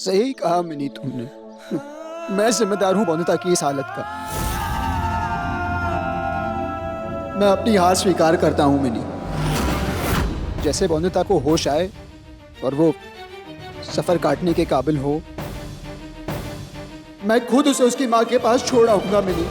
सही कहा मिनी तुमने। मैं जिम्मेदार हूं बौनिता की इस हालत का। मैं अपनी हार स्वीकार करता हूं मिनी। जैसे बौनिता को होश आए और वो सफर काटने के काबिल हो, मैं खुद उसे उसकी माँ के पास छोड़ आऊंगा मिनी।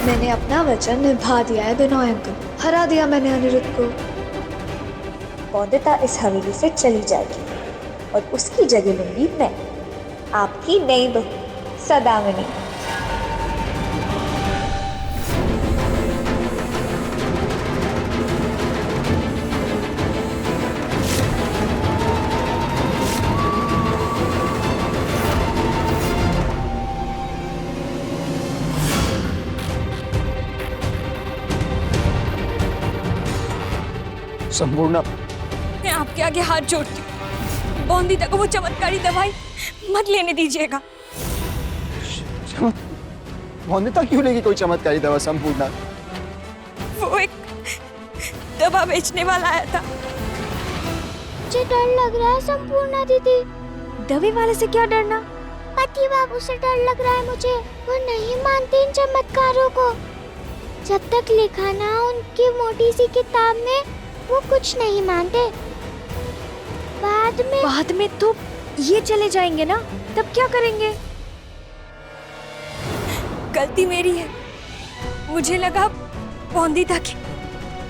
मैंने अपना वचन निभा दिया है बिनोय अंकल। हरा दिया मैंने अनिरुद्ध को। बौद्धिता इस हवेली से चली जाएगी और उसकी जगह लूंगी मैं, आपकी नई बहू सदामिनी। संपूर्णा, मैं आपके आगे हाथ जोड़ती हूँ, बौंदिता को वो चमत्कारी दवाई मत लेने दीजिएगा। बौनिता क्यों लेगी कोई चमत्कारी दवा संपूर्णा? वो एक दवा बेचने वाला आया था। मुझे डर लग रहा है संपूर्णा दीदी। दवे वाले से क्या डरना? पति बाबू से डर लग रहा है मुझे। वो नहीं मानते इन चमत्कारों को। जब तक लिखा ना उनकी मोटी सी किताब में, वो कुछ नहीं मानते। बाद में तो ये चले जाएंगे ना, तब क्या करेंगे? गलती मेरी है। मुझे लगा बौंदिता की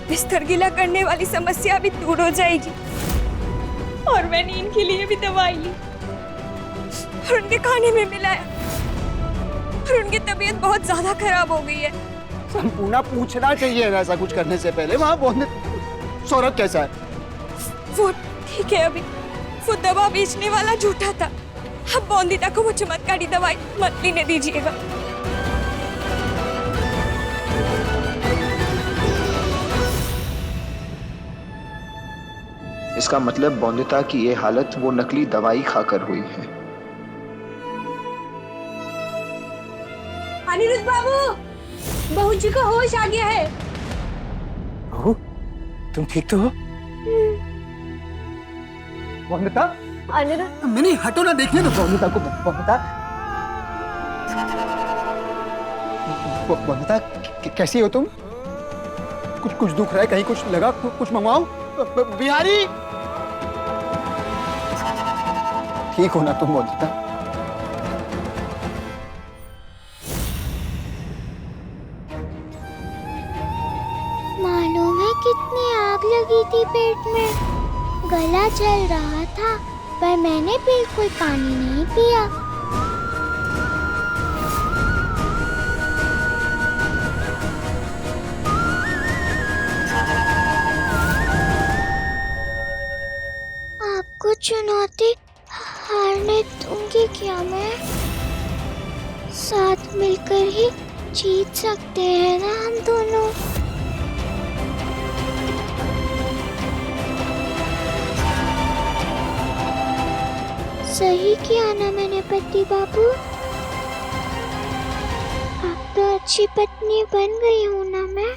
बिस्तर गीला करने वाली समस्या भी दूर हो जाएगी, और मैंने इनके लिए भी दवाई ली और उनके खाने में मिलाया, और उनकी तबीयत बहुत ज्यादा खराब हो गई है। संपूर्णा, पूछना चाहिए ना ऐसा कुछ करने से पहले। वहाँ बौनिता, सौरभ कैसा है? वो ठीक है अभी। वो दवा बेचने वाला झूठा था। अब बौंदिता को वो चमत्कारी दवाई मत लेने दीजिएगा। इसका मतलब बौंदिता की ये हालत वो नकली दवाई खाकर हुई है। अनिरुद्ध बाबू, बहू जी को होश आ गया है। बहू, तुम ठीक तो हो? बौनिता, अनिरुद्ध, मैंने हटो ना, देखने दो बौनिता को। बौनिता, बौनिता कैसी हो तुम? कुछ दुख रहा है? कहीं कुछ लगा? कुछ मंगवाऊं? बिहारी, ठीक हो ना तुम बौनिता? मालूम है कितनी आग लगी थी पेट में। गला जल रहा था, पर मैंने बिल्कुल पानी नहीं पिया। आपको चुनौती हारने दूंगी क्या मैं? साथ मिलकर ही जीत सकते हैं ना हम दोनों। सही किया ना मैंने पति बाबू? अब तो अच्छी पत्नी बन गई हूँ ना मैं?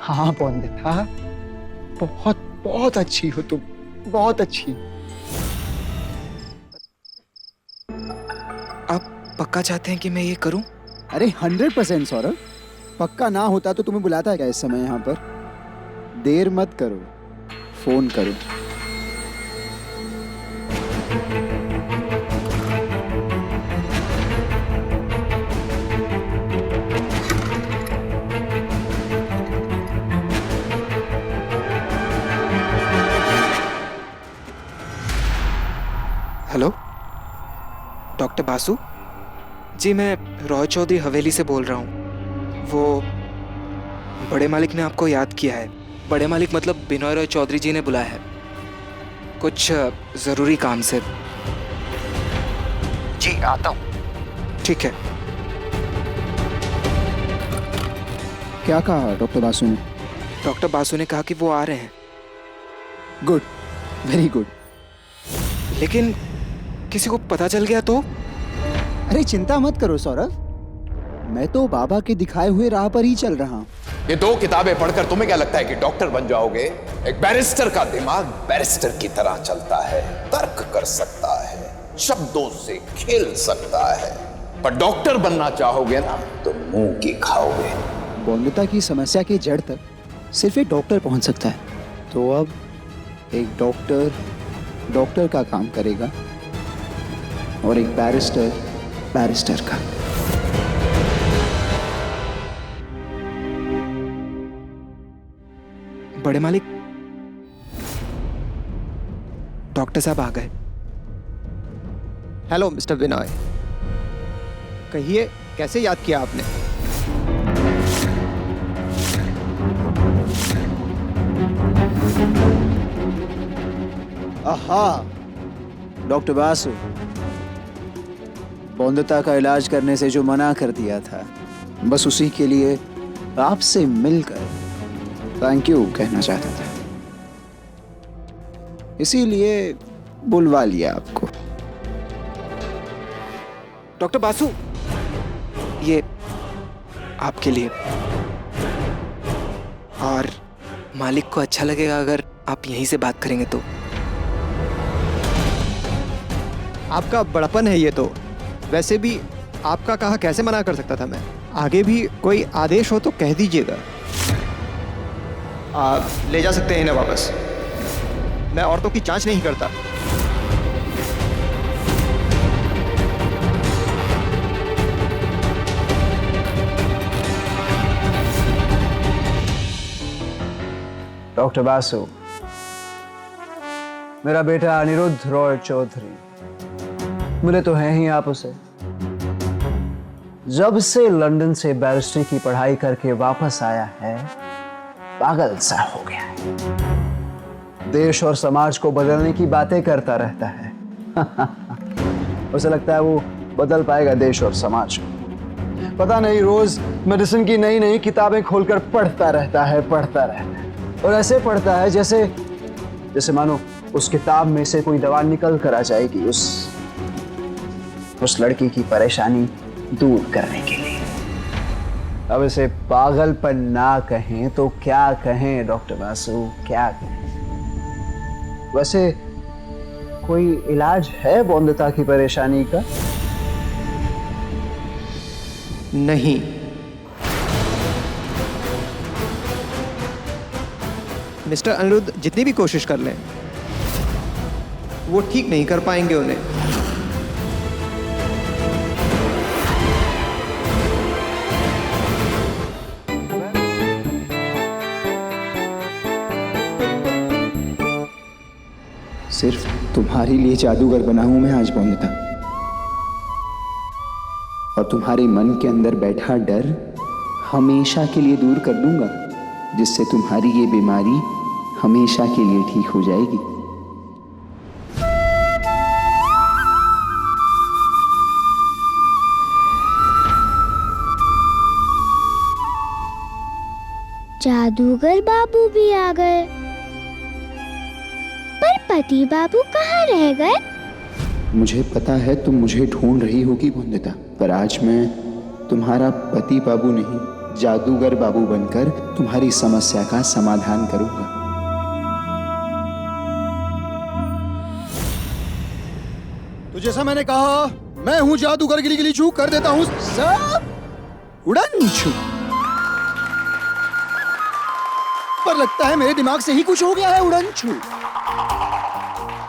हाँ बौनिता, बहुत बहुत अच्छी हो तुम, बहुत अच्छी। आप पक्का चाहते हैं कि मैं ये करूं? अरे 100% सौरभ। पक्का ना होता तो तुम्हें बुलाता है क्या इस समय यहाँ पर? देर मत करो, फोन करो। हेलो, डॉक्टर बासु जी, मैं रॉय चौधरी हवेली से बोल रहा हूँ। वो बड़े मालिक ने आपको याद किया है। बड़े मालिक मतलब बिनोय रॉय चौधरी जी ने बुलाया है कुछ ज़रूरी काम से। जी आता हूँ। ठीक है। क्या कहा डॉक्टर बासु ने? डॉक्टर बासु ने कहा कि वो आ रहे हैं। Good, very good. लेकिन किसी को पता चल गया तो? अरे चिंता मत करो सौरभ, मैं तो बाबा के दिखाए हुए राह पर ही चल रहा हूँ। ये 2 किताबें पढ़कर तुम्हें क्या लगता है कि डॉक्टर बन जाओगे? एक बैरिस्टर का दिमाग बैरिस्टर की तरह चलता है, तर्क कर सकता है, शब्दों से खेल सकता है। पर डॉक्टर बनना चाहोगे ना तो मुंह की खाओगे। बौंदता की समस्या के जड़ तक सिर्फ एक डॉक्टर पहुंच सकता है, तो अब एक डॉक्टर का काम करेगा और एक बैरिस्टर का। बड़े मालिक, डॉक्टर साहब आ गए। हेलो मिस्टर विनय, कहिए कैसे याद किया आपने? आहा, डॉक्टर बासु, बौंदता का इलाज करने से जो मना कर दिया था, बस उसी के लिए आपसे मिलकर थैंक यू कहना चाहता था, इसीलिए बुलवा लिया आपको। डॉक्टर बासु, ये आपके लिए, और मालिक को अच्छा लगेगा अगर आप यहीं से बात करेंगे तो। आपका बड़पन है ये तो। वैसे भी आपका कहा कैसे मना कर सकता था मैं? आगे भी कोई आदेश हो तो कह दीजिएगा। आप ले जा सकते हैं इन्हें वापस। मैं औरतों की जांच नहीं करता। डॉक्टर बासु, मेरा बेटा अनिरुद्ध रॉय चौधरी, मिले तो हैं ही आप उसे। जब से लंदन से बैरिस्ट्री की पढ़ाई करके वापस आया है, पागल सा हो गया है। देश और समाज को बदलने की बातें करता रहता है। उसे लगता है वो बदल पाएगा देश और समाज को। पता नहीं, रोज मेडिसिन की नई नई किताबें खोलकर पढ़ता रहता है और ऐसे पढ़ता है जैसे मानो उस किताब में से कोई दवा निकल कर आ जाएगी उस लड़की की परेशानी दूर करने के लिए। अब इसे पागलपन ना कहें तो क्या कहें डॉक्टर बासु, क्या कहें? वैसे कोई इलाज है बौंदता की परेशानी का? नहीं। मिस्टर अनिरुद्ध जितनी भी कोशिश कर लें, वो ठीक नहीं कर पाएंगे उन्हें। सिर्फ तुम्हारे लिए जादूगर बना हूं मैं आज बौंदता, और तुम्हारे मन के अंदर बैठा डर हमेशा के लिए दूर कर दूंगा, जिससे तुम्हारी ये बीमारी हमेशा के लिए ठीक हो जाएगी। जादूगर बाबू भी आ गए, पर पति बाबू कहाँ रह गए? मुझे पता है तुम मुझे ढूंढ रही होगी बौंदता, पर आज मैं तुम्हारा पति बाबू नहीं, जादूगर बाबू बनकर तुम्हारी समस्या का समाधान करूंगा। तो जैसा मैंने कहा, मैं हूं जादूगर, गिली गिली छू कर देता हूं सब उड़न छू। पर लगता है मेरे दिमाग से ही कुछ हो गया है उड़न छू।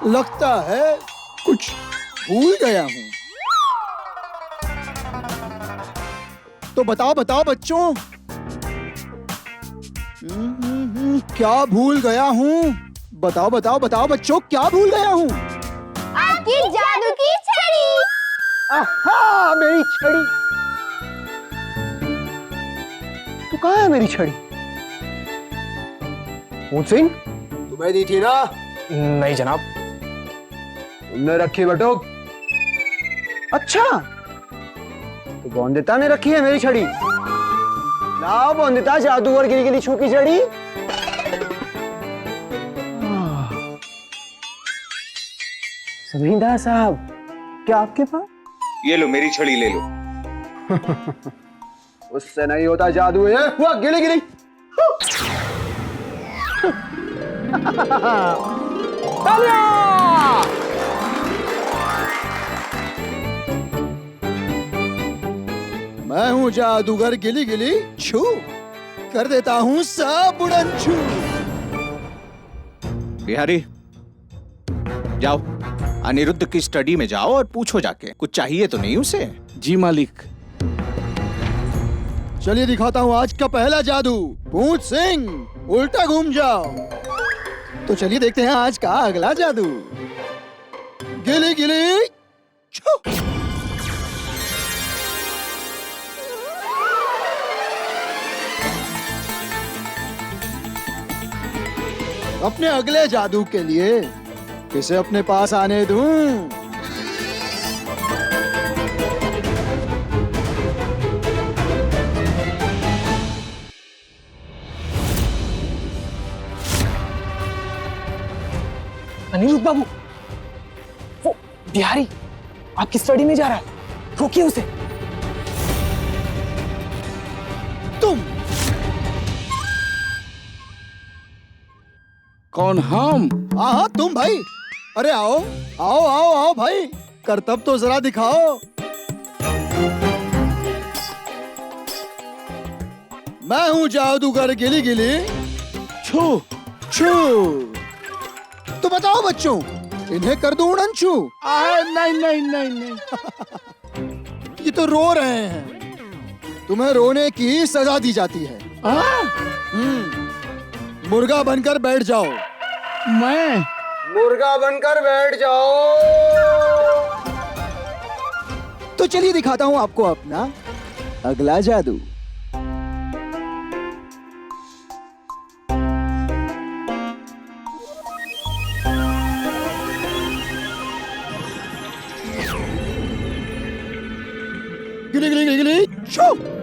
लगता है कुछ भूल गया हूं। तो बताओ बताओ बच्चों, क्या भूल गया हूं? बताओ बताओ बताओ बच्चों, क्या भूल गया हूं? आपकी जादू की छड़ी। आहा, मेरी छड़ी। तो कहाँ है मेरी छड़ी? ऊंट सिंह, तुम्हें दी थी ना? नहीं जनाब। तुमने रखी बटुक? अच्छा, तो बौंदता ने रखी है मेरी छड़ी। लाओ बंदिता जादूगर गिली गिली छू की जड़ी। जमींदार साहब, क्या आपके पास? ये लो मेरी छड़ी ले लो। उससे नहीं होता जादू, है हुआ गिली गिली। मैं हूँ जादूगर गिली गिली छू, कर देता हूँ सब उड़न छू। बिहारी जाओ, अनिरुद्ध की स्टडी में जाओ और पूछो जाके, कुछ चाहिए तो नहीं उसे? जी मालिक। चलिए दिखाता हूँ आज का पहला जादू, पूंछ सिंह उल्टा घूम जाओ। तो चलिए देखते हैं आज का अगला जादू, गिली गिली छू। अपने अगले जादू के लिए किसे अपने पास आने दूं? अनिरुद्ध बाबू, वो बिहारी आपकी स्टडी में जा रहा है, रोकिए उसे। तुम कौन? हम? हाँ तुम भाई। अरे आओ आओ आओ आओ भाई, करतब तो जरा दिखाओ। मैं हूँ जादूगर गिली गिली छू छू। तो बताओ बच्चों, इन्हें कर दूं उड़न छू? नहीं नहीं नहीं नहीं। ये तो रो रहे हैं, तुम्हें रोने की सजा दी जाती है। मुर्गा बनकर बैठ जाओ। मैं? मुर्गा बनकर बैठ जाओ। तो चलिए दिखाता हूँ आपको अपना अगला जादू। गिली गिली गिली गिली छू।